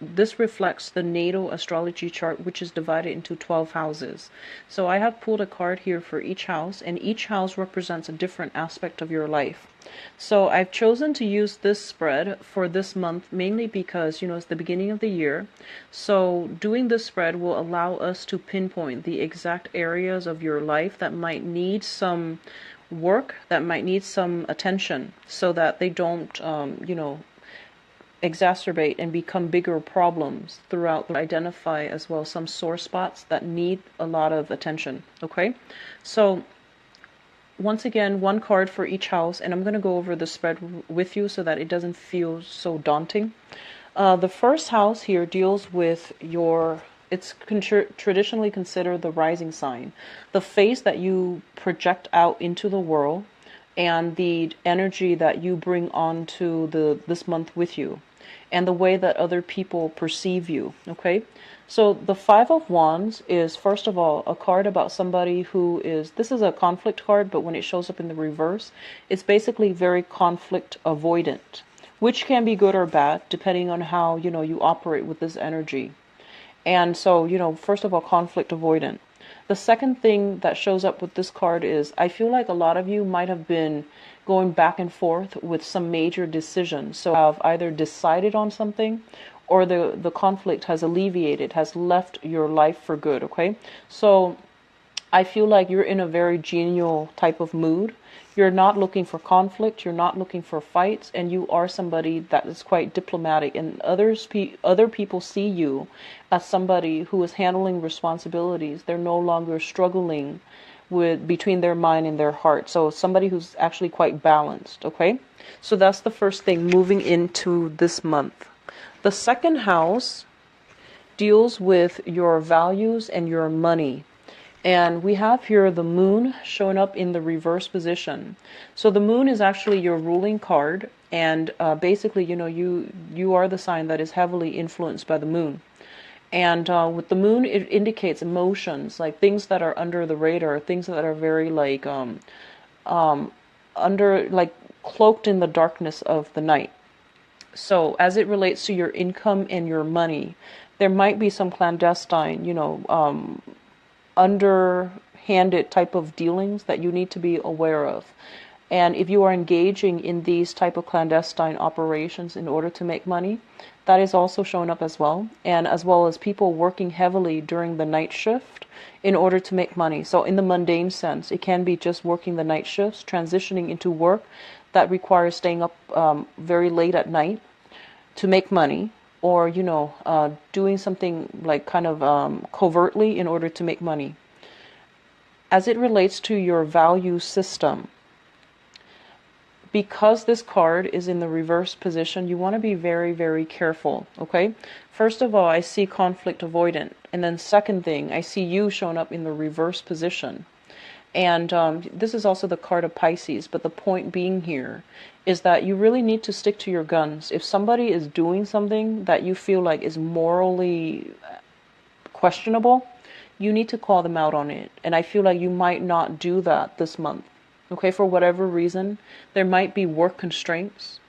This reflects the natal astrology chart, which is divided into 12 houses. So I have pulled a card here for each house, and each house represents a different aspect of your life. So I've chosen to use this spread for this month mainly because, it's the beginning of the year. So doing this spread will allow us to pinpoint the exact areas of your life that might need some work, that might need some attention, so that they don't, exacerbate and become bigger problems throughout. Identify as well some sore spots that need a lot of attention. Okay, so once again, one card for each house, and I'm going to go over the spread with you so that it doesn't feel so daunting. The first house here deals with it's traditionally considered the rising sign, the face that you project out into the world, and the energy that you bring onto this month with you, and the way that other people perceive you. Okay, so the Five of Wands is, first of all, a card about somebody who is, this is a conflict card, but when it shows up in the reverse, it's basically very conflict avoidant, which can be good or bad depending on how you operate with this energy. And so, first of all, conflict avoidant. The second thing that shows up with this card is, I feel like a lot of you might have been going back and forth with some major decisions. So have either decided on something, or the conflict has alleviated, has left your life for good. Okay, so I feel like you're in a very genial type of mood. You're not looking for conflict, you're not looking for fights, and you are somebody that is quite diplomatic, and other people see you as somebody who is handling responsibilities. They're no longer struggling with between their mind and their heart. So somebody who's actually quite balanced. Okay, so that's the first thing moving into this month. The second house deals with your values and your money. And we have here the moon showing up in the reverse position. So the moon is actually your ruling card. And basically, you are the sign that is heavily influenced by the moon. And with the moon, it indicates emotions, like things that are under the radar, things that are very like under, like cloaked in the darkness of the night. So as it relates to your income and your money, there might be some clandestine, underhanded type of dealings that you need to be aware of. And if you are engaging in these type of clandestine operations in order to make money, that is also showing up as well. And as well as people working heavily during the night shift in order to make money. So in the mundane sense, it can be just working the night shifts, transitioning into work that requires staying up very late at night to make money, or doing something like kind of covertly in order to make money. As it relates to your value system, because this card is in the reverse position, you want to be very, very careful. Okay, first of all, I see conflict avoidant, and then second thing, I see you showing up in the reverse position. And this is also the card of Pisces, but the point being here is that you really need to stick to your guns. If somebody is doing something that you feel like is morally questionable, you need to call them out on it. And I feel like you might not do that this month. Okay, for whatever reason, there might be work constraints.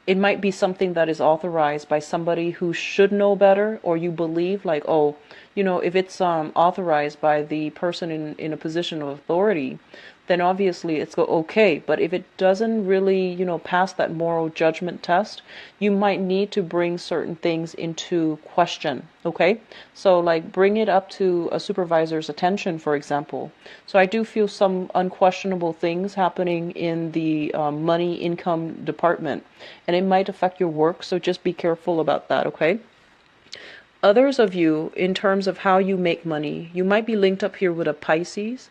It might be something that is authorized by somebody who should know better, or you believe like, oh, if it's authorized by the person in a position of authority, then obviously it's okay. But if it doesn't really, pass that moral judgment test, you might need to bring certain things into question. Okay, so like bring it up to a supervisor's attention, for example. So I do feel some unquestionable things happening in the money income department, and it might affect your work. So just be careful about that. Okay. Others of you, in terms of how you make money, you might be linked up here with a Pisces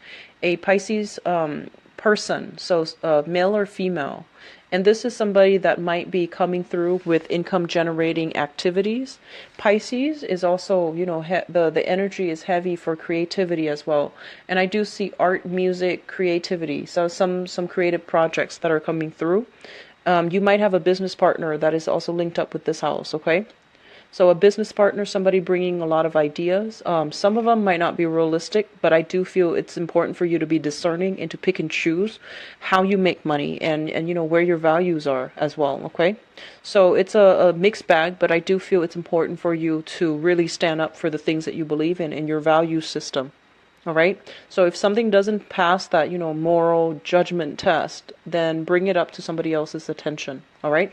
person, so male or female. And this is somebody that might be coming through with income generating activities. Pisces is also, the energy is heavy for creativity as well. And I do see art, music, creativity. So some creative projects that are coming through. You might have a business partner that is also linked up with this house, okay? So a business partner, somebody bringing a lot of ideas. Some of them might not be realistic, but I do feel it's important for you to be discerning and to pick and choose how you make money and you know, where your values are as well, okay? So it's a mixed bag, but I do feel it's important for you to really stand up for the things that you believe in your value system. All right. So if something doesn't pass that, you know, moral judgment test, then bring it up to somebody else's attention. All right.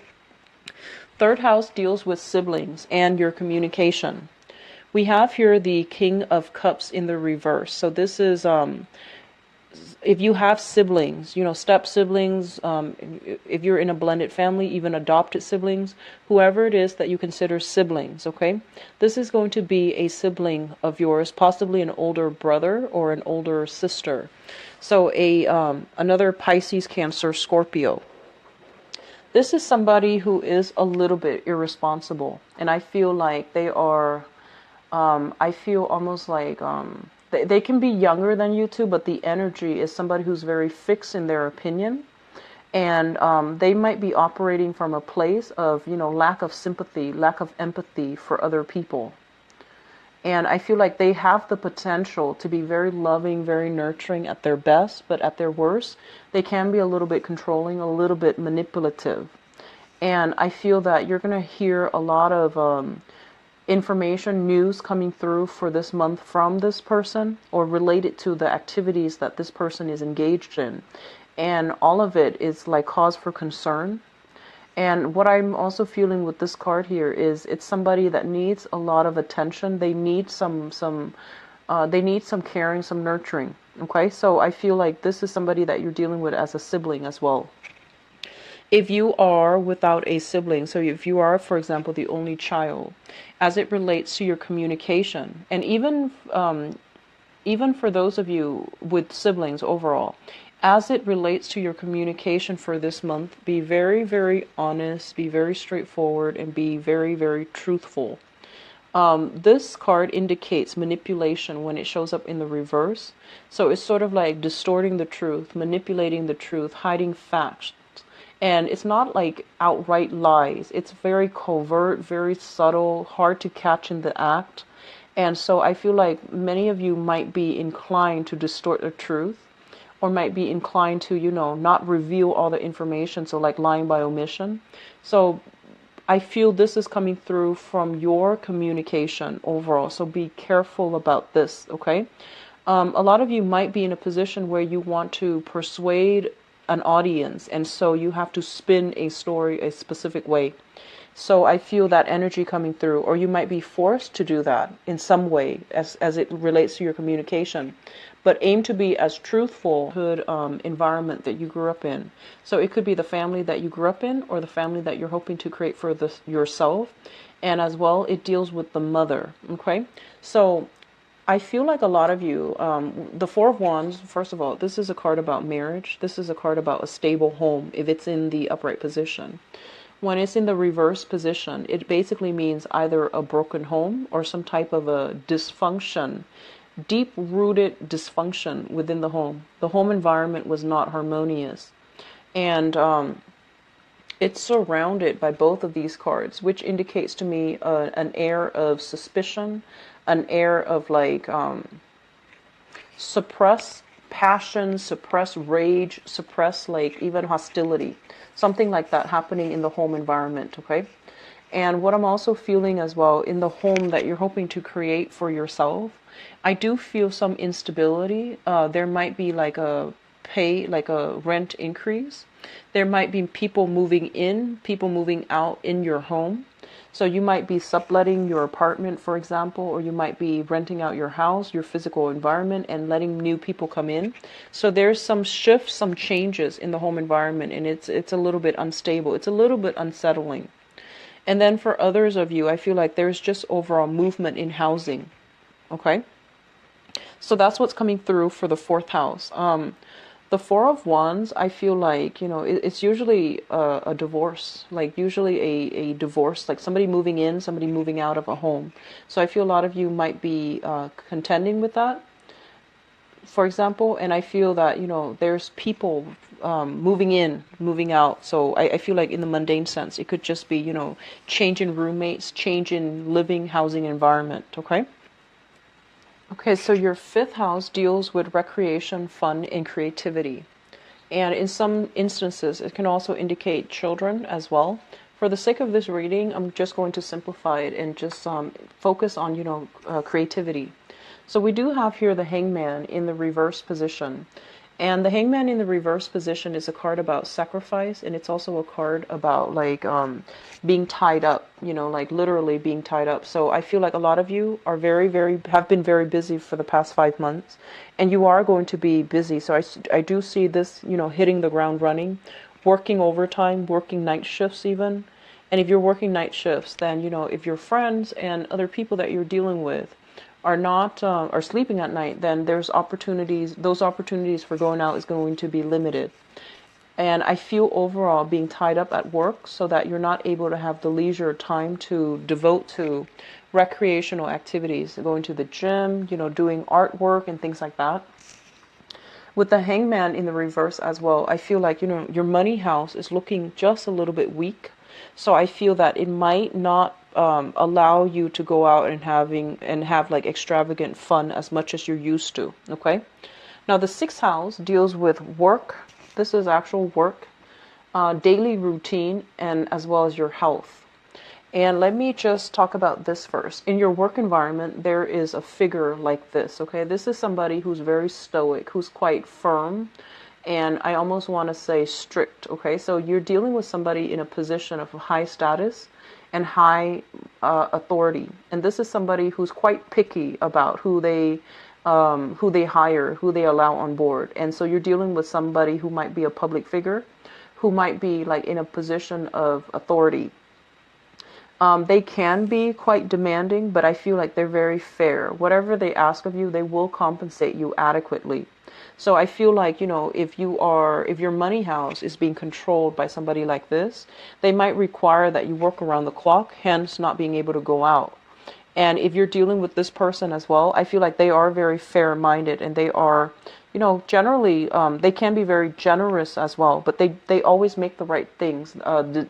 Third house deals with siblings and your communication. We have here the King of Cups in the reverse. So this is if you have siblings, you know, step siblings, if you're in a blended family, even adopted siblings, whoever it is that you consider siblings, okay? This is going to be a sibling of yours, possibly an older brother or an older sister. So another Pisces, Cancer, Scorpio. This is somebody who is a little bit irresponsible, and I feel like they are, I feel almost like, they can be younger than you two, but the energy is somebody who's very fixed in their opinion. And they might be operating from a place of, you know, lack of sympathy, lack of empathy for other people. And I feel like they have the potential to be very loving, very nurturing at their best, but at their worst, they can be a little bit controlling, a little bit manipulative. And I feel that you're going to hear a lot of information, news coming through for this month from this person or related to the activities that this person is engaged in. And all of it is like cause for concern. And what I'm also feeling with this card here is it's somebody that needs a lot of attention. They need some caring, some nurturing. Okay, so I feel like this is somebody that you're dealing with as a sibling as well. If you are without a sibling, so if you are, for example, the only child, as it relates to your communication, and even for those of you with siblings overall, as it relates to your communication for this month, be very, very honest, be very straightforward, and be very, very truthful. This card indicates manipulation when it shows up in the reverse. So it's sort of like distorting the truth, manipulating the truth, hiding facts. And it's not like outright lies. It's very covert, very subtle, hard to catch in the act. And so I feel like many of you might be inclined to distort the truth, or might be inclined to, you know, not reveal all the information. So like lying by omission. So I feel this is coming through from your communication overall. So be careful about this, okay? A lot of you might be in a position where you want to persuade an audience, and so you have to spin a story a specific way. So I feel that energy coming through, or you might be forced to do that in some way as it relates to your communication. But aim to be as truthful environment that you grew up in. So it could be the family that you grew up in, or the family that you're hoping to create for yourself. And as well, it deals with the mother. Okay, so I feel like a lot of you, the Four of Wands, first of all, this is a card about marriage. This is a card about a stable home if it's in the upright position. When it's in the reverse position, it basically means either a broken home or some type of a dysfunction, deep-rooted dysfunction within the home. The home environment was not harmonious. And it's surrounded by both of these cards, which indicates to me an air of suspicion, an air of like suppress passion, suppress rage, suppress like even hostility, something like that happening in the home environment, okay? And what I'm also feeling as well in the home that you're hoping to create for yourself, I do feel some instability. There might be like a rent increase. There might be people moving in, people moving out in your home. So you might be subletting your apartment, for example, or you might be renting out your house, your physical environment, and letting new people come in. So there's some shifts, some changes in the home environment, and it's a little bit unstable. It's a little bit unsettling. And then for others of you, I feel like there's just overall movement in housing. Okay? So that's what's coming through for the fourth house. The Four of Wands, I feel like, you know, it's usually a divorce, like usually a divorce, like somebody moving in, somebody moving out of a home. So I feel a lot of you might be contending with that. for example, and I feel that, there's people moving in, moving out. So I feel like in the mundane sense, it could just be, change in roommates, change in living, housing environment, okay? Okay, so your fifth house deals with recreation, fun, and creativity. And in some instances, it can also indicate children as well. For the sake of this reading, I'm just going to simplify it and just focus on, creativity. So we do have here the Hangman in the reverse position. And the Hangman in the reverse position is a card about sacrifice, and it's also a card about like being tied up, like literally being tied up. So I feel like a lot of you are have been very busy for the past 5 months, and you are going to be busy. So I do see this, hitting the ground running, working overtime, working night shifts even. And if you're working night shifts, then, if your friends and other people that you're dealing with are not are sleeping at night, then there's opportunities. Those opportunities for going out is going to be limited. And I feel overall being tied up at work so that you're not able to have the leisure time to devote to recreational activities, going to the gym, doing artwork and things like that. With the Hangman in the reverse as well, I feel like, your money house is looking just a little bit weak. So I feel that it might not allow you to go out and have like extravagant fun as much as you're used to. Okay. Now the sixth house deals with work. This is actual work, daily routine, and as well as your health. And let me just talk about this first. In your work environment, there is a figure like this. Okay. This is somebody who's very stoic, who's quite firm. And I almost want to say strict. Okay. So you're dealing with somebody in a position of high status and high authority, and this is somebody who's quite picky about who they hire, who they allow on board. And so you're dealing with somebody who might be a public figure, who might be like in a position of authority. They can be quite demanding, but I feel like they're very fair. Whatever they ask of you, they will compensate you adequately. So I feel like, if your money house is being controlled by somebody like this, they might require that you work around the clock, hence not being able to go out. And if you're dealing with this person as well, I feel like they are very fair-minded, and they are, generally, they can be very generous as well, but they always make the right things,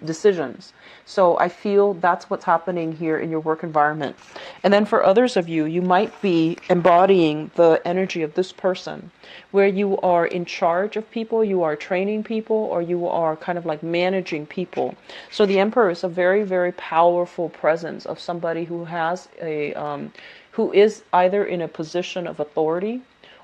decisions. So I feel that's what's happening here in your work environment. And then for others of you, you might be embodying the energy of this person, where you are in charge of people, you are training people, or you are kind of like managing people. So the Emperor is a very, very powerful presence of somebody who has who is either in a position of authority,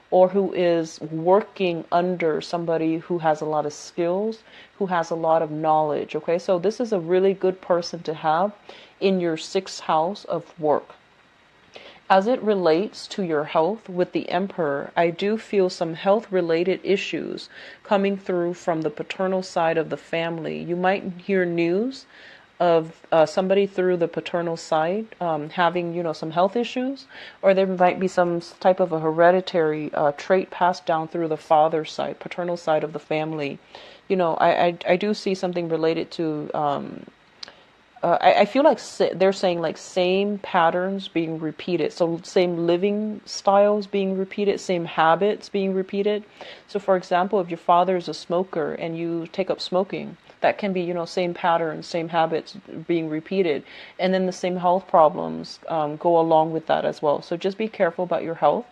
or who is working under somebody who has a lot of skills, who has a lot of knowledge. Okay, so this is a really good person to have in your sixth house of work. As it relates to your health with the Emperor, I do feel some health-related issues coming through from the paternal side of the family. You might hear news of somebody through the paternal side having, some health issues, or there might be some type of a hereditary trait passed down through the father's side, paternal side of the family. I do see something related to I feel like they're saying like same patterns being repeated. So same living styles being repeated, same habits being repeated. So for example, if your father is a smoker and you take up smoking, that can be, same patterns, same habits being repeated. And then the same health problems go along with that as well. So just be careful about your health.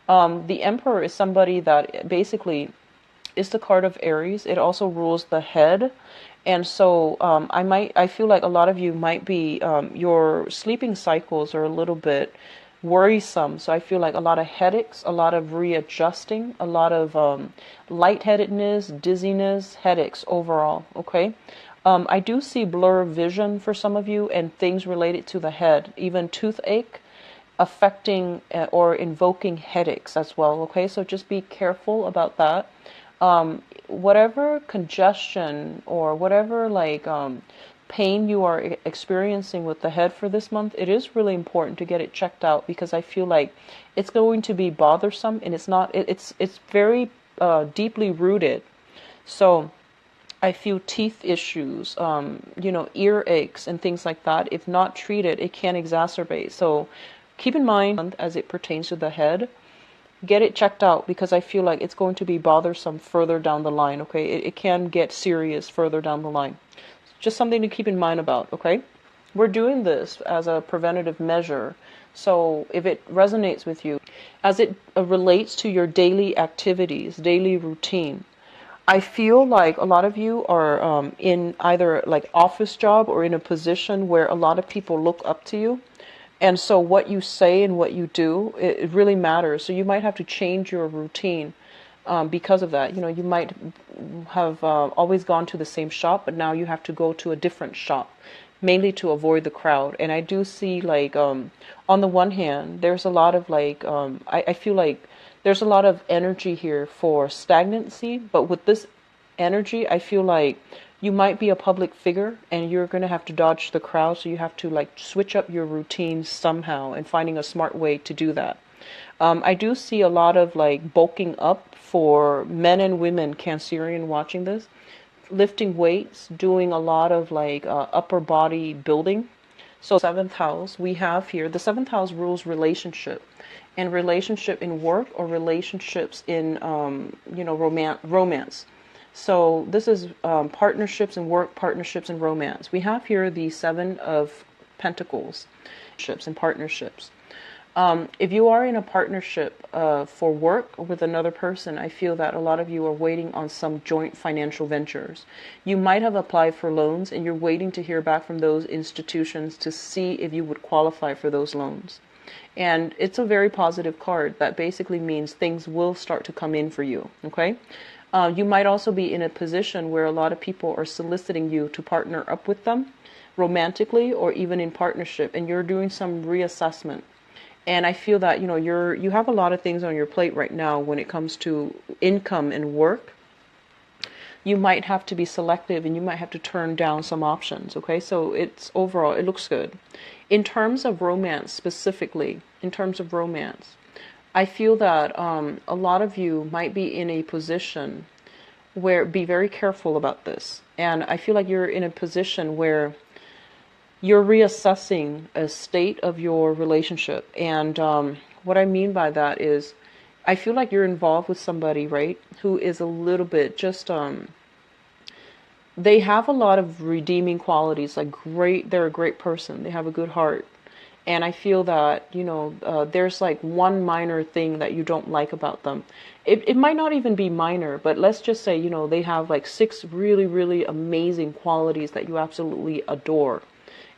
The Emperor is somebody that basically is the card of Aries. It also rules the head. And so I feel like a lot of you might be, your sleeping cycles are a little bit worrisome. So I feel like a lot of headaches, a lot of readjusting, a lot of lightheadedness, dizziness, headaches overall. Okay. I do see blur vision for some of you and things related to the head, even toothache affecting or invoking headaches as well. Okay. So just be careful about that. Whatever congestion or whatever pain you are experiencing with the head for this month, it is really important to get it checked out, because I feel like it's going to be bothersome, and it's very deeply rooted. So I feel teeth issues, ear aches and things like that. If not treated, it can exacerbate. So keep in mind as it pertains to the head. get it checked out, because I feel like it's going to be bothersome further down the line, okay? It can get serious further down the line. Just something to keep in mind about, okay? We're doing this as a preventative measure. So if it resonates with you, as it relates to your daily activities, daily routine, I feel like a lot of you are in either like office job or in a position where a lot of people look up to you. And so what you say and what you do, it really matters. So you might have to change your routine because of that. You know, you might have always gone to the same shop, but now you have to go to a different shop, mainly to avoid the crowd. And I do see like, on the one hand, there's a lot of like, I feel like there's a lot of energy here for stagnancy, but with this energy, I feel like you might be a public figure and you're going to have to dodge the crowd. So you have to like switch up your routine somehow, and finding a smart way to do that. I do see a lot of like bulking up for men and women Cancerian watching this, lifting weights, doing a lot of like upper body building. So seventh house, we have here, the seventh house rules relationship, and relationship in work or relationships in, romance. So this is partnerships in work, partnerships in romance. We have here the Seven of Pentacles, partnerships and partnerships. If you are in a partnership for work with another person, I feel that a lot of you are waiting on some joint financial ventures. You might have applied for loans and you're waiting to hear back from those institutions to see if you would qualify for those loans. And it's a very positive card that basically means things will start to come in for you, okay? You might also be in a position where a lot of people are soliciting you to partner up with them romantically or even in partnership, and you're doing some reassessment. And I feel that, you have a lot of things on your plate right now when it comes to income and work. You might have to be selective and you might have to turn down some options, okay? So it's overall, it looks good. In terms of romance specifically, I feel that a lot of you might be in a position where, be very careful about this. And I feel like you're in a position where you're reassessing a state of your relationship. And what I mean by that is, I feel like you're involved with somebody, right, who is a little bit just, they have a lot of redeeming qualities, like they're a great person, they have a good heart. And I feel that, there's like one minor thing that you don't like about them. It might not even be minor, but let's just say, they have like 6 really, really amazing qualities that you absolutely adore.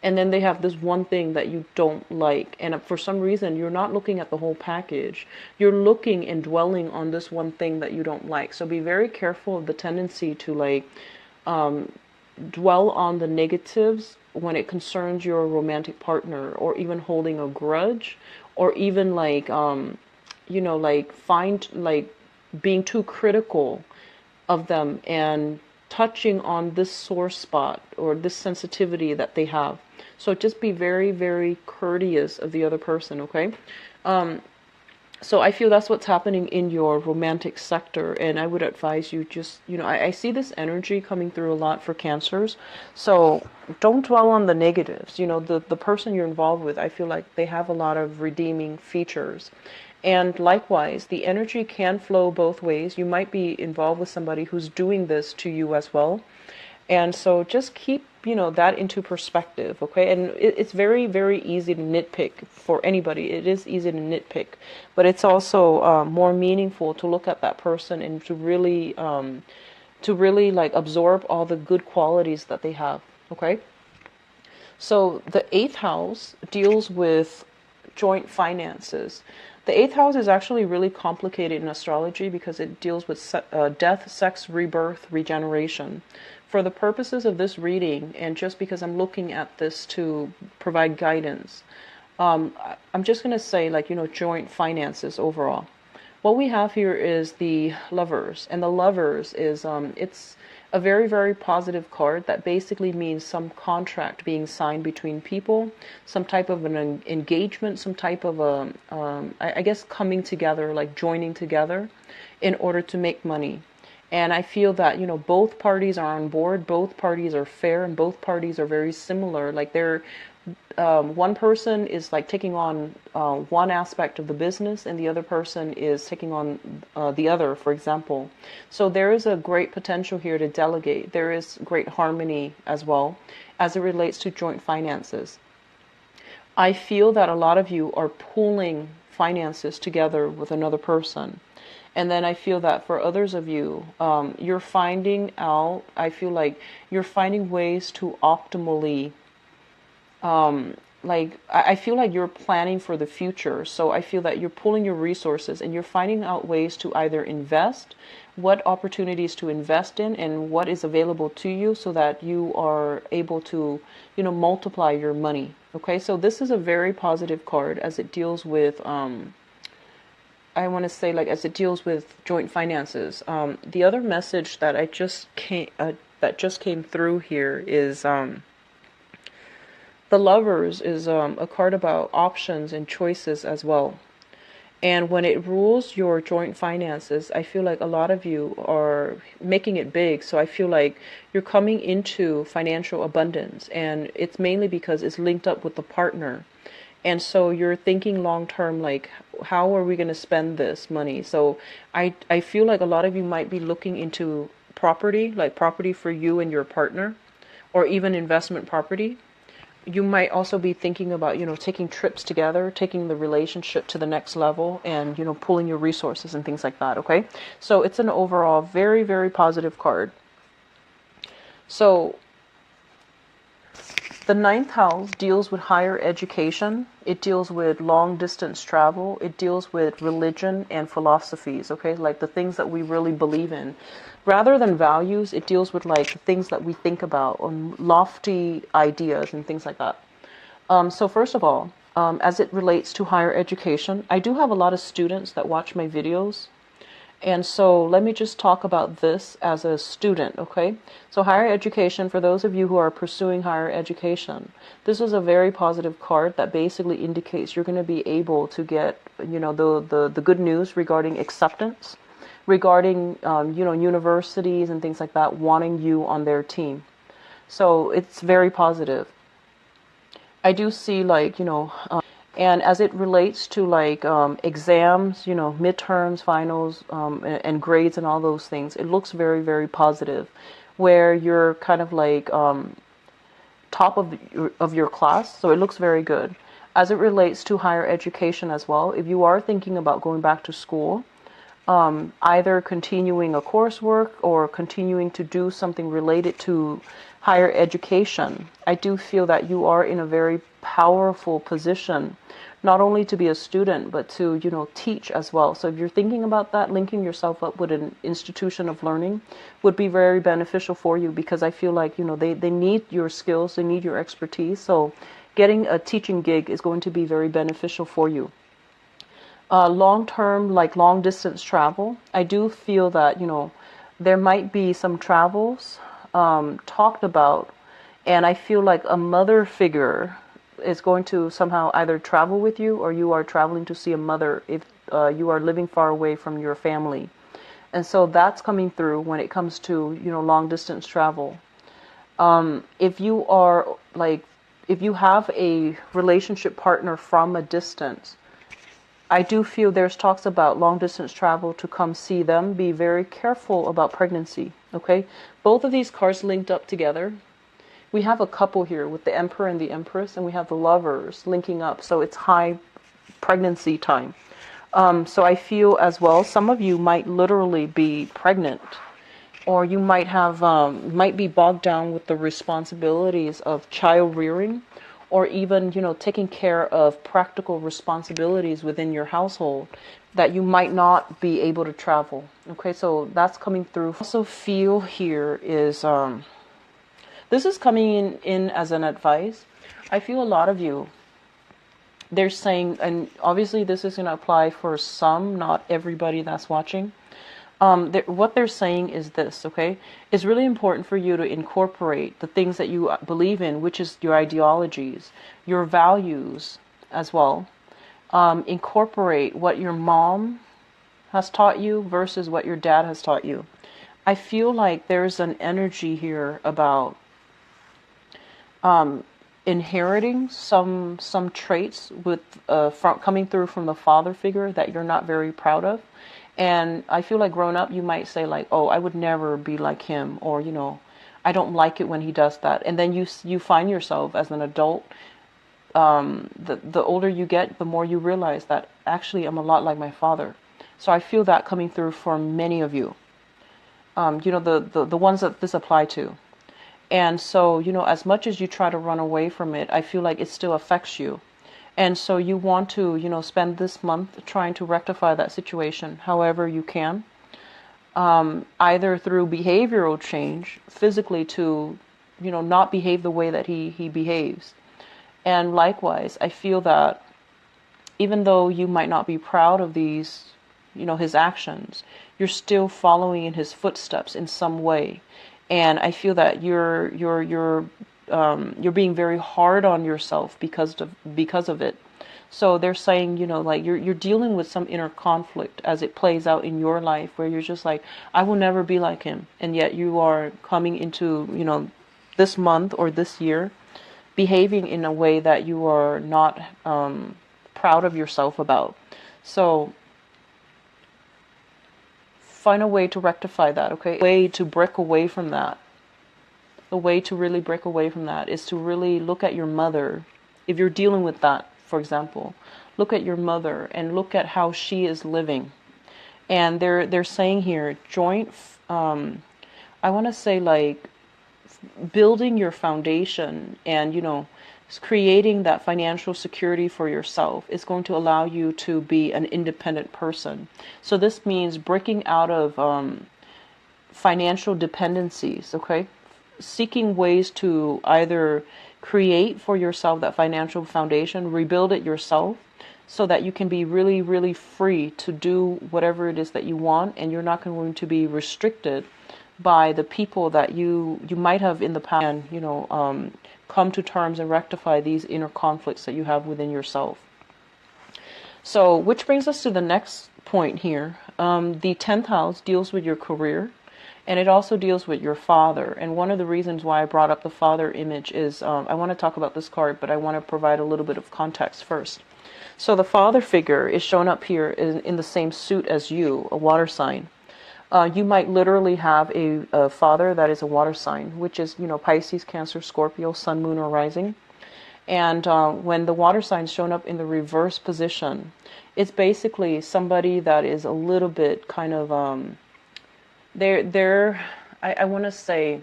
And then they have this one thing that you don't like. And for some reason, you're not looking at the whole package. You're looking and dwelling on this one thing that you don't like. So be very careful of the tendency to like dwell on the negatives when it concerns your romantic partner, or even holding a grudge, or even like, being too critical of them and touching on this sore spot or this sensitivity that they have. So just be very, very courteous of the other person, okay? So I feel that's what's happening in your romantic sector, and I would advise you just, I see this energy coming through a lot for Cancers, so don't dwell on the negatives. The person you're involved with, I feel like they have a lot of redeeming features. And likewise, the energy can flow both ways. You might be involved with somebody who's doing this to you as well. And so just keep, that into perspective, okay? And it's very, very easy to nitpick for anybody. It is easy to nitpick. But it's also more meaningful to look at that person and to really like absorb all the good qualities that they have, okay? So the 8th house deals with joint finances. The 8th house is actually really complicated in astrology because it deals with death, sex, rebirth, regeneration. For the purposes of this reading, and just because I'm looking at this to provide guidance, I'm just going to say, like, joint finances overall. What we have here is the Lovers, and the Lovers is, it's a very, very positive card that basically means some contract being signed between people, some type of an engagement, some type of I guess coming together, like joining together in order to make money. And I feel that, both parties are on board, both parties are fair, and both parties are very similar. Like they're one person is like taking on one aspect of the business, and the other person is taking on the other, for example. So there is a great potential here to delegate. There is great harmony as well as it relates to joint finances. I feel that a lot of you are pooling finances together with another person. And then I feel that for others of you, you're finding out, I feel like you're finding ways to optimally, I feel like you're planning for the future. So I feel that you're pulling your resources and you're finding out ways to either invest, what opportunities to invest in, and what is available to you so that you are able to, multiply your money. Okay, so this is a very positive card as it deals with, I want to say, like, as it deals with joint finances. The other message that just came through here is the Lovers is a card about options and choices as well. And when it rules your joint finances, I feel like a lot of you are making it big. So I feel like you're coming into financial abundance, and it's mainly because it's linked up with the partner. And so you're thinking long term, like, how are we going to spend this money? So I feel like a lot of you might be looking into property, like property for you and your partner, or even investment property. You might also be thinking about, taking trips together, taking the relationship to the next level, and, pulling your resources and things like that, okay? So it's an overall very, very positive card. So the 9th house deals with higher education. It deals with long distance travel. It deals with religion and philosophies, okay? Like the things that we really believe in. Rather than values, it deals with like the things that we think about, lofty ideas and things like that. So first of all, as it relates to higher education, I do have a lot of students that watch my videos. And so let me just talk about this as a student, okay? So higher education, for those of you who are pursuing higher education, this is a very positive card that basically indicates you're going to be able to get, the good news regarding acceptance, regarding, universities and things like that wanting you on their team. So it's very positive. I do see like, and as it relates to like exams, midterms, finals, and grades and all those things, it looks very, very positive, where you're kind of like top of your class. So it looks very good. As it relates to higher education as well, if you are thinking about going back to school, either continuing a coursework or continuing to do something related to higher education, I do feel that you are in a very powerful position, not only to be a student, but to, teach as well. So if you're thinking about that, linking yourself up with an institution of learning would be very beneficial for you, because I feel like, they need your skills, they need your expertise. So getting a teaching gig is going to be very beneficial for you. Long-term, like long-distance travel, I do feel that, there might be some travels talked about, and I feel like a mother figure is going to somehow either travel with you, or you are traveling to see a mother if you are living far away from your family. And so that's coming through when it comes to, long-distance travel. If you have a relationship partner from a distance, I do feel there's talks about long distance travel to come see them. Be very careful about pregnancy, okay? Both of these cards linked up together. We have a couple here with the Emperor and the Empress, and we have the Lovers linking up. So it's high pregnancy time. So I feel as well, some of you might literally be pregnant, or you might have, might be bogged down with the responsibilities of child rearing, or even, taking care of practical responsibilities within your household, that you might not be able to travel. Okay, so that's coming through. Also feel here is, this is coming in as an advice. I feel a lot of you, they're saying, and obviously this is going to apply for some, not everybody that's watching. What they're saying is this, okay? It's really important for you to incorporate the things that you believe in, which is your ideologies, your values as well. Incorporate what your mom has taught you versus what your dad has taught you. I feel like there's an energy here about inheriting some traits with coming through from the father figure that you're not very proud of. And I feel like growing up, you might say like, oh, I would never be like him, or, I don't like it when he does that. And then you find yourself as an adult, the older you get, the more you realize that actually I'm a lot like my father. So I feel that coming through for many of you, the ones that this apply to. And so, as much as you try to run away from it, I feel like it still affects you. And so you want to, spend this month trying to rectify that situation however you can, either through behavioral change, physically to, not behave the way that he behaves. And likewise, I feel that even though you might not be proud of these, his actions, you're still following in his footsteps in some way. And I feel that you're being very hard on yourself because of it. So they're saying, like you're dealing with some inner conflict as it plays out in your life, where you're just like, I will never be like him, and yet you are coming into this month or this year behaving in a way that you are not proud of yourself about. So find a way to rectify that, okay? A way to break away from that. A way to really break away from that is to really look at your mother. If you're dealing with that, for example, look at your mother and look at how she is living. And they're saying here, I want to say like building your foundation and, creating that financial security for yourself is going to allow you to be an independent person. So this means breaking out of financial dependencies, okay? Seeking ways to either create for yourself that financial foundation, rebuild it yourself, so that you can be really, really free to do whatever it is that you want, and you're not going to be restricted by the people that you might have in the past, and come to terms and rectify these inner conflicts that you have within yourself. So, which brings us to the next point here. The 10th house deals with your career, and it also deals with your father. And one of the reasons why I brought up the father image is I want to talk about this card, but I want to provide a little bit of context first. So the father figure is shown up here in the same suit as you, a water sign. You might literally have a father that is a water sign, which is, Pisces, Cancer, Scorpio, Sun, Moon, or Rising. And when the water sign's shown up in the reverse position, it's basically somebody that is a little bit kind of, I want to say,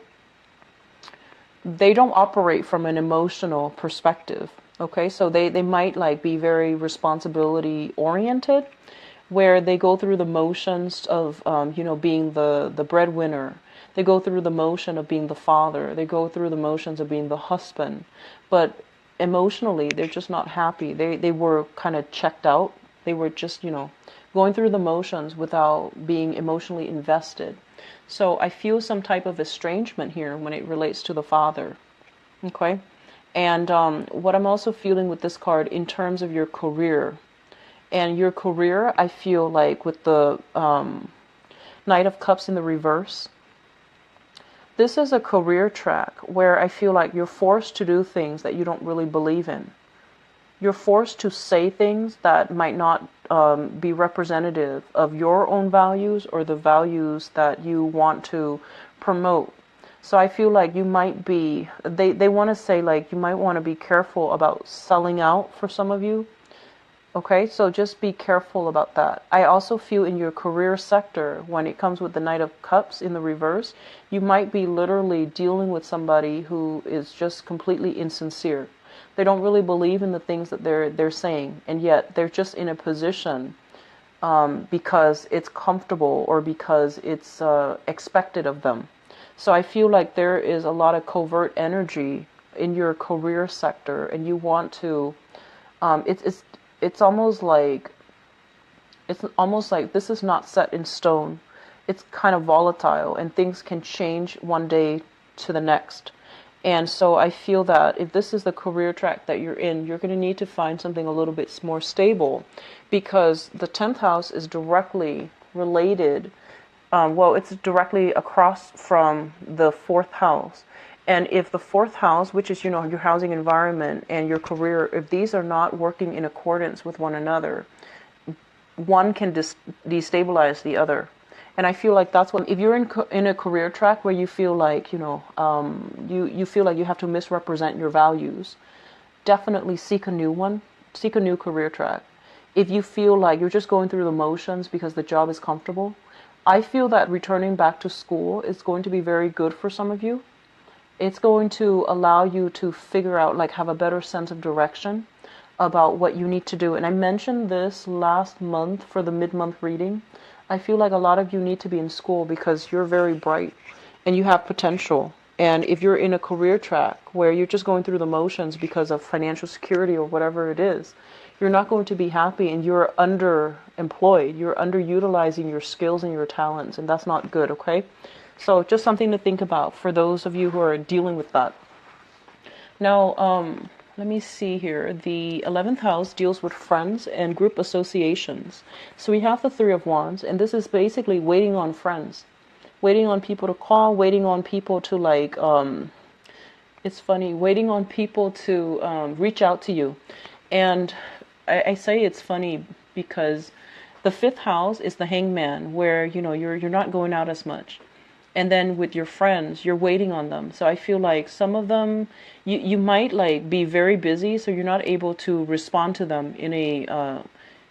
they don't operate from an emotional perspective. Okay, so they might like be very responsibility oriented, where they go through the motions of, being the breadwinner. They go through the motion of being the father. They go through the motions of being the husband. But emotionally, they're just not happy. They were kind of checked out. They were just, going through the motions without being emotionally invested. So I feel some type of estrangement here when it relates to the father. Okay? And what I'm also feeling with this card in terms of your career. And your career, I feel like with the Knight of Cups in the reverse, this is a career track where I feel like you're forced to do things that you don't really believe in. You're forced to say things that might not be representative of your own values or the values that you want to promote. So I feel like you might be, they want to say like you might want to be careful about selling out for some of you. Okay, so just be careful about that. I also feel in your career sector, when it comes with the Knight of Cups in the reverse, you might be literally dealing with somebody who is just completely insincere. They don't really believe in the things that they're saying, and yet they're just in a position because it's comfortable or because it's expected of them. So I feel like there is a lot of covert energy in your career sector, and you want to. It's almost like this is not set in stone. It's kind of volatile, and things can change one day to the next. And so I feel that if this is the career track that you're in, you're going to need to find something a little bit more stable, because the 10th house is directly related. It's directly across from the 4th house. And if the fourth house, which is, your housing environment and your career, if these are not working in accordance with one another, one can destabilize the other. And I feel like that's what, if you're in a career track where you feel like, you feel like you have to misrepresent your values, definitely seek a new one, seek a new career track. If you feel like you're just going through the motions because the job is comfortable, I feel that returning back to school is going to be very good for some of you. It's going to allow you to figure out, like, have a better sense of direction about what you need to do. And I mentioned this last month for the mid-month reading. I feel like a lot of you need to be in school because you're very bright and you have potential. And if you're in a career track where you're just going through the motions because of financial security or whatever it is, you're not going to be happy and you're underemployed. You're underutilizing your skills and your talents, and that's not good, okay? So just something to think about for those of you who are dealing with that. Now, let me see here. The 11th house deals with friends and group associations. So we have the Three of Wands, and this is basically waiting on friends. Waiting on people to call, waiting on people to, like, it's funny, waiting on people to reach out to you. And I say it's funny because the 5th house is the Hangman, where, you're not going out as much. And then with your friends, you're waiting on them. So I feel like some of them, you might, like, be very busy, so you're not able to respond to them in a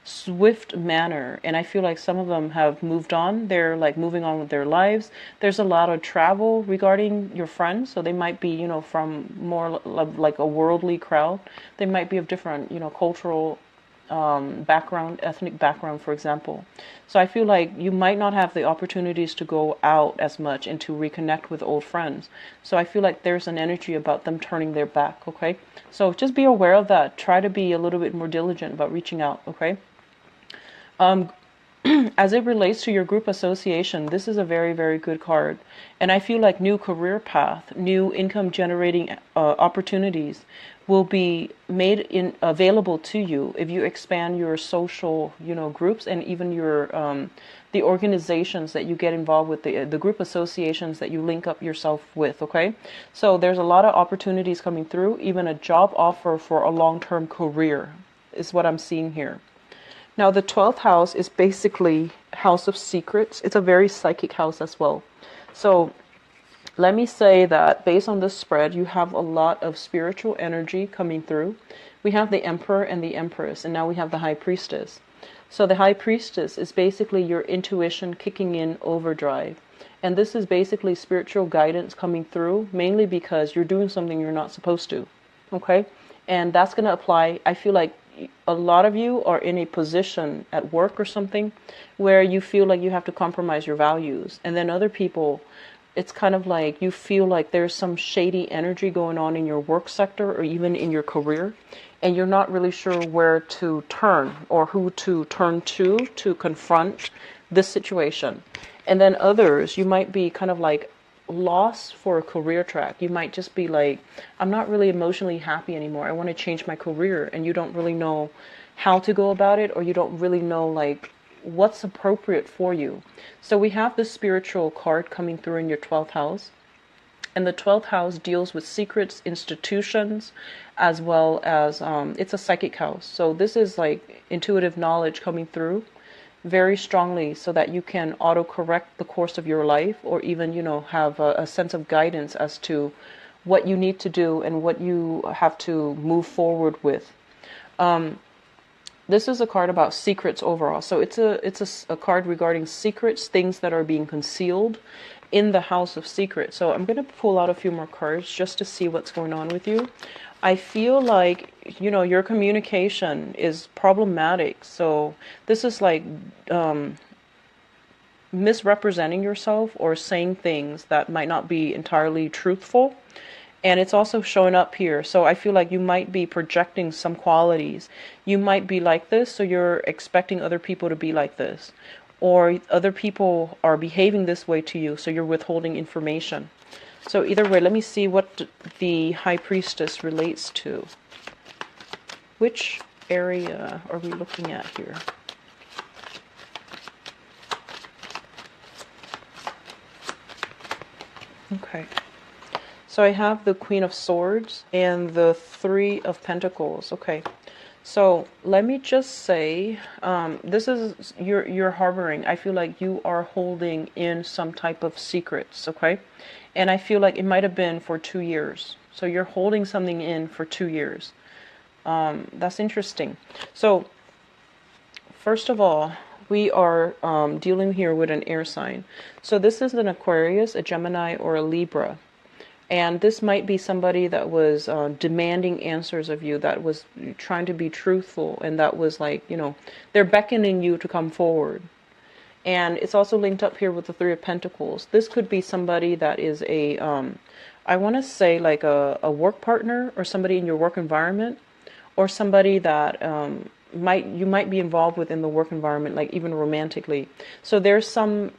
swift manner. And I feel like some of them have moved on. They're, like, moving on with their lives. There's a lot of travel regarding your friends. So they might be, from more like a worldly crowd. They might be of different, cultural background, ethnic background, for example. So I feel like you might not have the opportunities to go out as much and to reconnect with old friends. So I feel like there's an energy about them turning their back, okay? So just be aware of that. Try to be a little bit more diligent about reaching out, okay? As it relates to your group association, this is a very, very good card. And I feel like new career path, new income generating opportunities will be made available to you if you expand your social, groups, and even your the organizations that you get involved with, the group associations that you link up yourself with, okay? So there's a lot of opportunities coming through, even a job offer for a long-term career is what I'm seeing here. Now, the 12th house is basically house of secrets. It's a very psychic house as well. So let me say that based on this spread, you have a lot of spiritual energy coming through. We have the Emperor and the Empress, and now we have the High Priestess. So the High Priestess is basically your intuition kicking in overdrive. And this is basically spiritual guidance coming through, mainly because you're doing something you're not supposed to. Okay? And that's going to apply, I feel like, a lot of you are in a position at work or something where you feel like you have to compromise your values. And then other people, it's kind of like you feel like there's some shady energy going on in your work sector or even in your career. And you're not really sure where to turn or who to turn to confront this situation. And then others, you might be kind of like lost for a career track. You might just be like, I'm not really emotionally happy anymore. I want to change my career. And you don't really know how to go about it, or you don't really know like what's appropriate for you. So we have this spiritual card coming through in your 12th house. And the 12th house deals with secrets, institutions, as well as it's a psychic house. So this is like intuitive knowledge coming through very strongly so that you can auto-correct the course of your life, or even, have a sense of guidance as to what you need to do and what you have to move forward with. This is a card about secrets overall. So it's a card regarding secrets, things that are being concealed in the house of secrets. So I'm going to pull out a few more cards just to see what's going on with you. I feel like, your communication is problematic. So this is like misrepresenting yourself or saying things that might not be entirely truthful. And it's also showing up here. So I feel like you might be projecting some qualities. You might be like this, so you're expecting other people to be like this. Or other people are behaving this way to you, so you're withholding information. So either way, let me see what the High Priestess relates to. Which area are we looking at here? Okay. So I have the Queen of Swords and the Three of Pentacles. Okay. So let me just say, this is, you're harboring. I feel like you are holding in some type of secrets, okay? And I feel like it might have been for 2 years. So you're holding something in for 2 years. That's interesting. So first of all, we are dealing here with an air sign. So this is an Aquarius, a Gemini, or a Libra. And this might be somebody that was demanding answers of you, that was trying to be truthful, and that was like, you know, they're beckoning you to come forward. And it's also linked up here with the Three of Pentacles. This could be somebody that is a, I want to say like a work partner, or somebody in your work environment, or somebody that you might be involved with in the work environment, like even romantically. So there's some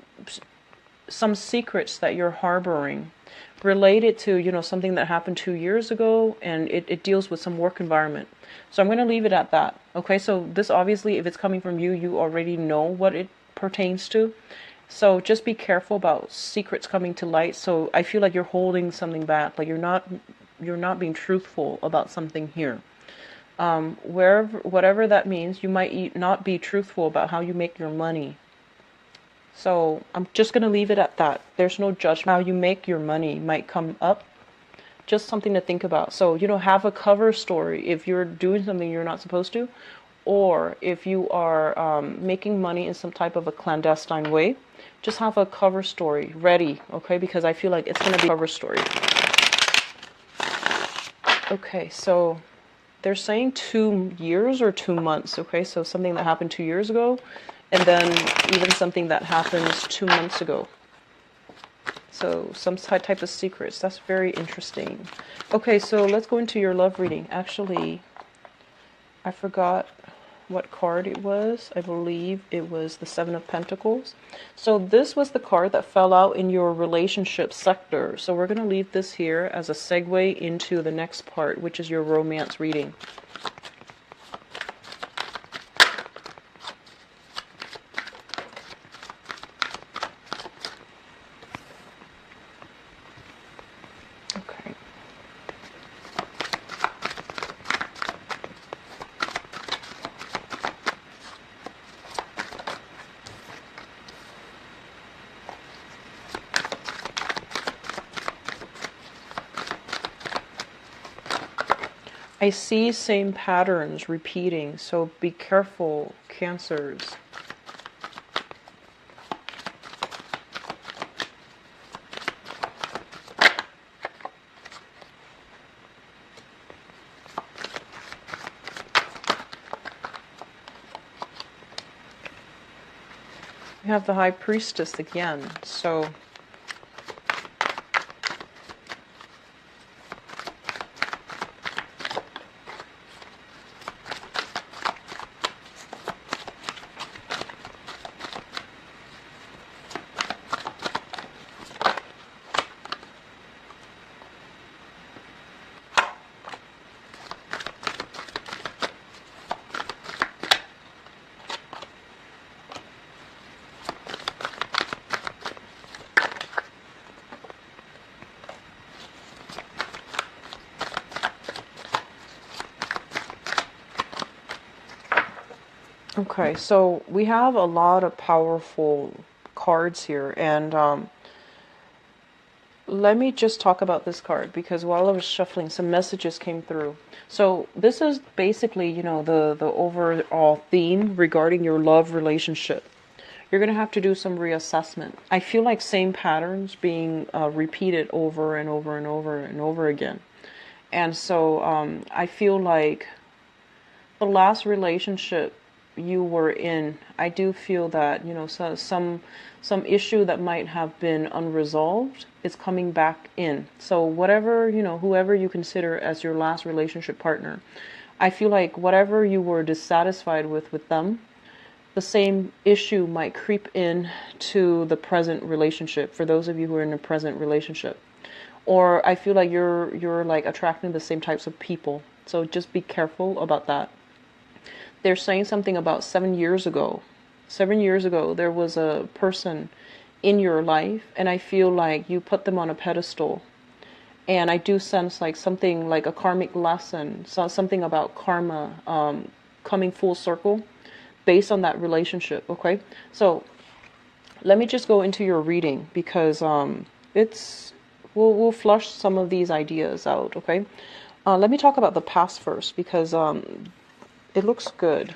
secrets that you're harboring related to, you know, something that happened 2 years ago, and it deals with some work environment. So I'm going to leave it at that. Okay, so this obviously, if it's coming from you, you already know what it pertains to. So just be careful about secrets coming to light. So I feel like you're holding something back, like you're not being truthful about something here. Whatever that means, you might not be truthful about how you make your money. So I'm just going to leave it at that. There's no judgment. How you make your money might come up. Just something to think about. So, you know, have a cover story if you're doing something you're not supposed to, or if you are making money in some type of a clandestine way. Just have a cover story ready, okay? Because I feel like it's going to be a cover story. Okay, so they're saying 2 years or 2 months, okay? So something that happened 2 years ago, and then even something that happens 2 months ago. So some type of secrets. That's very interesting. Okay, so let's go into your love reading. Actually, I forgot what card it was. I believe it was the Seven of Pentacles. So this was the card that fell out in your relationship sector. So we're going to leave this here as a segue into the next part, which is your romance reading. I see same patterns repeating, so be careful, Cancers. We have the High Priestess again, so okay, so we have a lot of powerful cards here, and let me just talk about this card, because while I was shuffling, some messages came through. So this is basically, you know, the overall theme regarding your love relationship. You're going to have to do some reassessment. I feel like same patterns being repeated over and over and over and over again. And so I feel like the last relationship you were in, I do feel that, you know, so some issue that might have been unresolved is coming back in. So whatever, you know, whoever you consider as your last relationship partner, I feel like whatever you were dissatisfied with them, the same issue might creep in to the present relationship, for those of you who are in a present relationship. Or I feel like you're like attracting the same types of people. So just be careful about that. They're saying something about 7 years ago. 7 years ago, there was a person in your life, and I feel like you put them on a pedestal. And I do sense like something like a karmic lesson, so something about karma coming full circle based on that relationship. Okay, so let me just go into your reading because it's we'll flush some of these ideas out. Okay, let me talk about the past first because it looks good.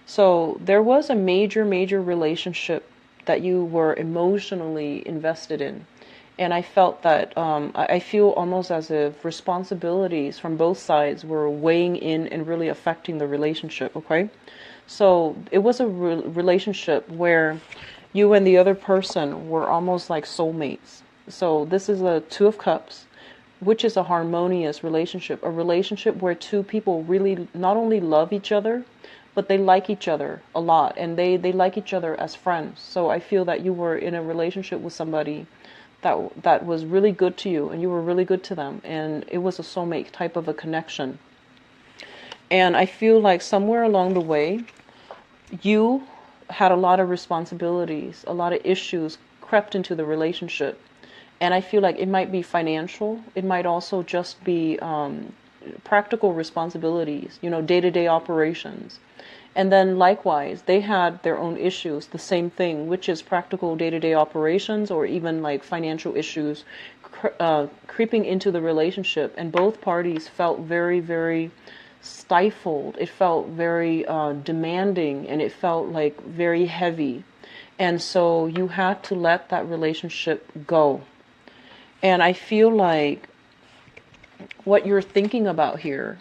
So there was a major relationship that you were emotionally invested in. And I felt that I feel almost as if responsibilities from both sides were weighing in and really affecting the relationship, okay? So it was a relationship where you and the other person were almost like soulmates. So this is a Two of Cups, which is a harmonious relationship, a relationship where two people really not only love each other, but they like each other a lot, and they like each other as friends. So I feel that you were in a relationship with somebody that was really good to you, and you were really good to them, and it was a soulmate type of a connection. And I feel like somewhere along the way, you had a lot of responsibilities, a lot of issues crept into the relationship. And I feel like it might be financial. It might also just be practical responsibilities, day-to-day operations. And then likewise, they had their own issues, the same thing, which is practical day-to-day operations or even like financial issues creeping into the relationship. And both parties felt very, very stifled. It felt very demanding, and it felt like very heavy. And so you had to let that relationship go. And I feel like what you're thinking about here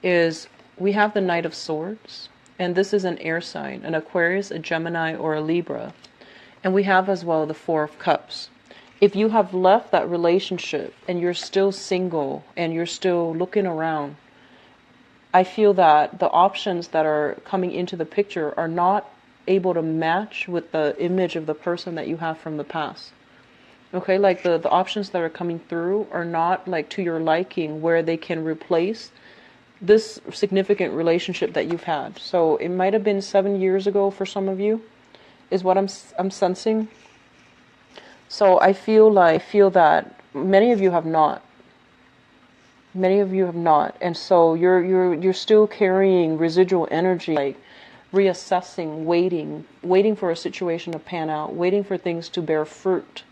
is we have the Knight of Swords. And this is an air sign, an Aquarius, a Gemini, or a Libra. And we have as well the Four of Cups. If you have left that relationship and you're still single and you're still looking around, I feel that the options that are coming into the picture are not able to match with the image of the person that you have from the past. Okay, like the options that are coming through are not like to your liking where they can replace this significant relationship that you've had. So it might have been 7 years ago for some of you, is what I'm sensing. So I feel that many of you have not. Many of you have not, and so you're still carrying residual energy, like reassessing, waiting for a situation to pan out, waiting for things to bear fruit.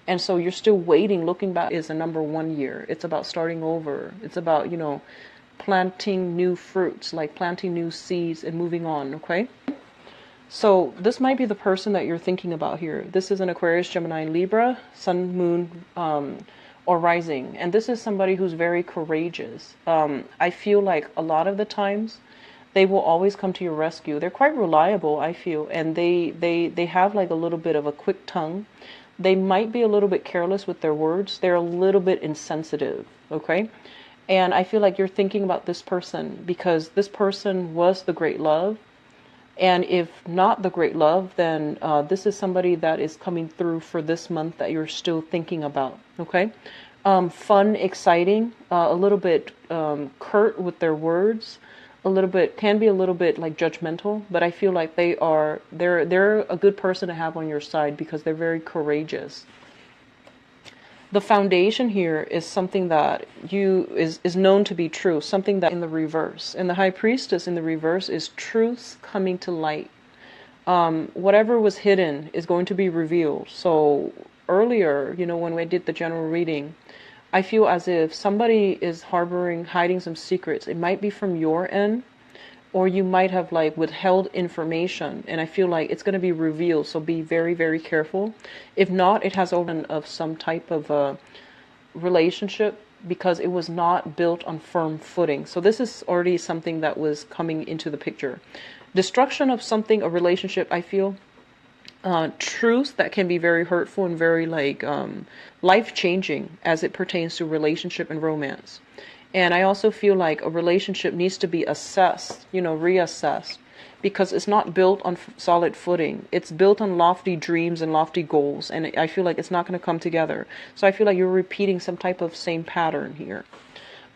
And so you're still waiting. Looking back is a number 1 year. It's about starting over. It's about planting new fruits, like planting new seeds and moving on, okay? So this might be the person that you're thinking about here. This is an Aquarius, Gemini, Libra, Sun, Moon, or Rising. And this is somebody who's very courageous. I feel like a lot of the times they will always come to your rescue. They're quite reliable, I feel, and they have like a little bit of a quick tongue. They might be a little bit careless with their words. They're a little bit insensitive, okay? And I feel like you're thinking about this person because this person was the great love. And if not the great love, then this is somebody that is coming through for this month that you're still thinking about, okay? Fun, exciting, a little bit curt with their words, can be a little bit like judgmental, but I feel like they're a good person to have on your side because they're very courageous. The foundation here is something that is known to be true, something that in the reverse. And the High Priestess in the reverse is truths coming to light. Whatever was hidden is going to be revealed. So earlier, when we did the general reading, I feel as if somebody is hiding some secrets. It might be from your end, or you might have like withheld information, and I feel like it's going to be revealed, so be very, very careful. If not, it has origin of some type of a relationship because it was not built on firm footing. So this is already something that was coming into the picture. Destruction of something, a relationship, I feel. Truths that can be very hurtful and very like life-changing as it pertains to relationship and romance. And I also feel like a relationship needs to be assessed, reassessed, because it's not built on solid footing. It's built on lofty dreams and lofty goals, and I feel like it's not going to come together. So I feel like you're repeating some type of same pattern here.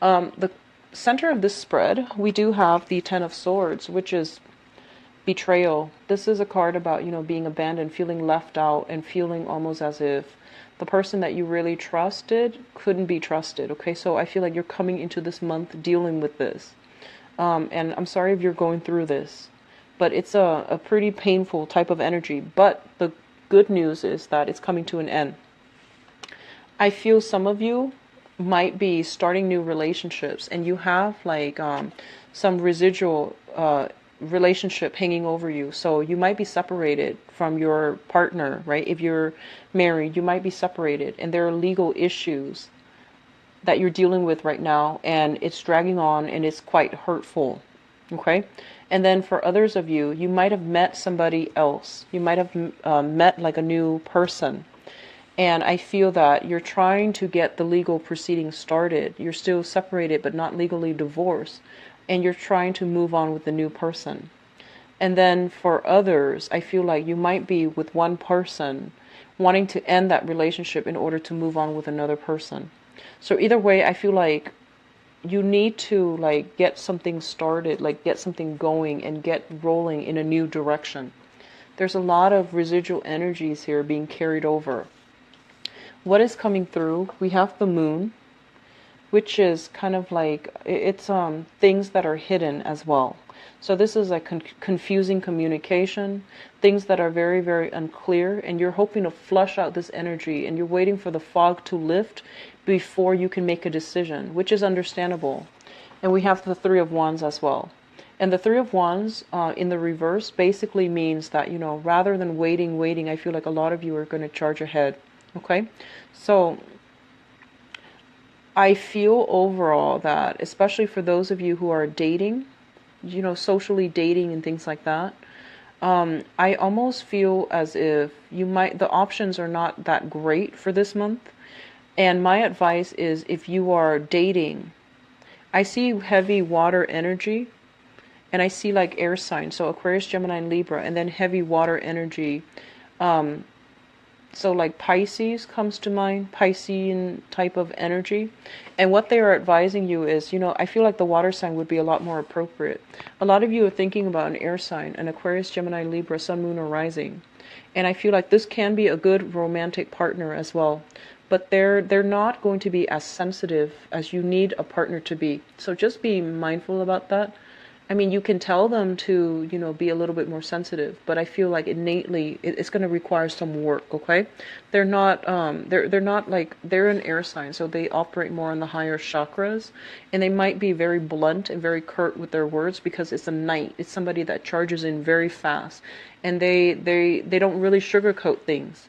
The center of this spread, we do have the Ten of Swords, which is betrayal. This is a card about, being abandoned, feeling left out, and feeling almost as if The person that you really trusted couldn't be trusted. Okay, so I feel like you're coming into this month dealing with this. And I'm sorry if you're going through this, but it's a pretty painful type of energy. But the good news is that it's coming to an end. I feel some of you might be starting new relationships, and you have like some residual relationship hanging over you. So you might be separated from your partner, right? If you're married, you might be separated, and there are legal issues that you're dealing with right now, and it's dragging on, and it's quite hurtful. Okay? And then for others of you, you might have met somebody else. You might have met like a new person. And I feel that you're trying to get the legal proceedings started. You're still separated, but not legally divorced. And you're trying to move on with the new person. And then for others, I feel like you might be with one person wanting to end that relationship in order to move on with another person. So either way, I feel like you need to like get something started, like get something going and get rolling in a new direction. There's a lot of residual energies here being carried over. What is coming through? We have the moon, which is kind of like, it's things that are hidden as well. So this is like confusing communication, things that are very, very unclear, and you're hoping to flush out this energy, and you're waiting for the fog to lift before you can make a decision, which is understandable. And we have the Three of Wands as well. And the Three of Wands in the reverse basically means that, you know, rather than waiting, I feel like a lot of you are going to charge ahead. Okay, so I feel overall that, especially for those of you who are dating, you know, socially dating and things like that, I almost feel as if the options are not that great for this month. And my advice is, if you are dating, I see heavy water energy, and I see like air signs, so Aquarius, Gemini, and Libra, and then heavy water energy. So like Pisces comes to mind, Piscean type of energy. And what they are advising you is, you know, I feel like the water sign would be a lot more appropriate. A lot of you are thinking about an air sign, an Aquarius, Gemini, Libra, Sun, Moon, or Rising. And I feel like this can be a good romantic partner as well. But they're not going to be as sensitive as you need a partner to be. So just be mindful about that. I mean, you can tell them to, you know, be a little bit more sensitive, but I feel like innately it's going to require some work. Okay, they're not they're not like, they're an air sign, so they operate more on the higher chakras, and they might be very blunt and very curt with their words because it's a knight. It's somebody that charges in very fast, and they don't really sugarcoat things.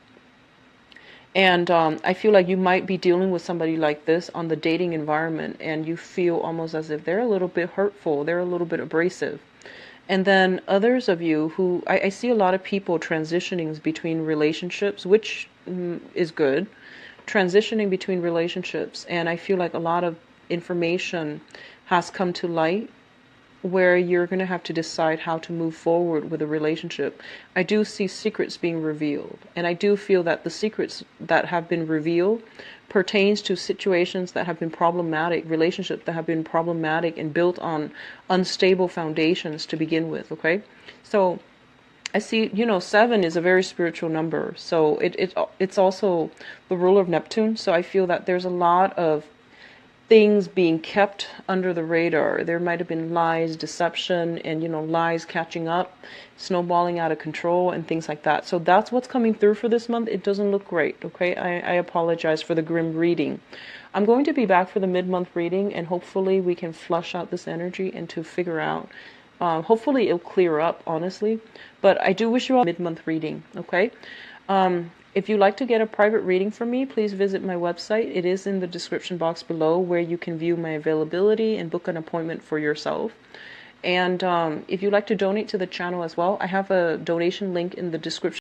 And I feel like you might be dealing with somebody like this on the dating environment, and you feel almost as if they're a little bit hurtful, they're a little bit abrasive. And then others of you who, I see a lot of people transitioning between relationships, which is good, transitioning between relationships. And I feel like a lot of information has come to light where you're going to have to decide how to move forward with a relationship. I do see secrets being revealed, and I do feel that the secrets that have been revealed pertains to situations that have been problematic, relationships that have been problematic and built on unstable foundations to begin with. Okay, so I see, you know, 7 is a very spiritual number, so it's also the ruler of Neptune. So I feel that there's a lot of things being kept under the radar. There might have been lies, deception, and, you know, lies catching up, snowballing out of control, and things like that. So that's what's coming through for this month. It doesn't look great, okay? I apologize for the grim reading. I'm going to be back for the mid-month reading, and hopefully we can flush out this energy and to figure out, hopefully it'll clear up, honestly. But I do wish you all a mid-month reading, okay? If you'd like to get a private reading from me, please visit my website. It is in the description box below, where you can view my availability and book an appointment for yourself. And if you'd like to donate to the channel as well, I have a donation link in the description.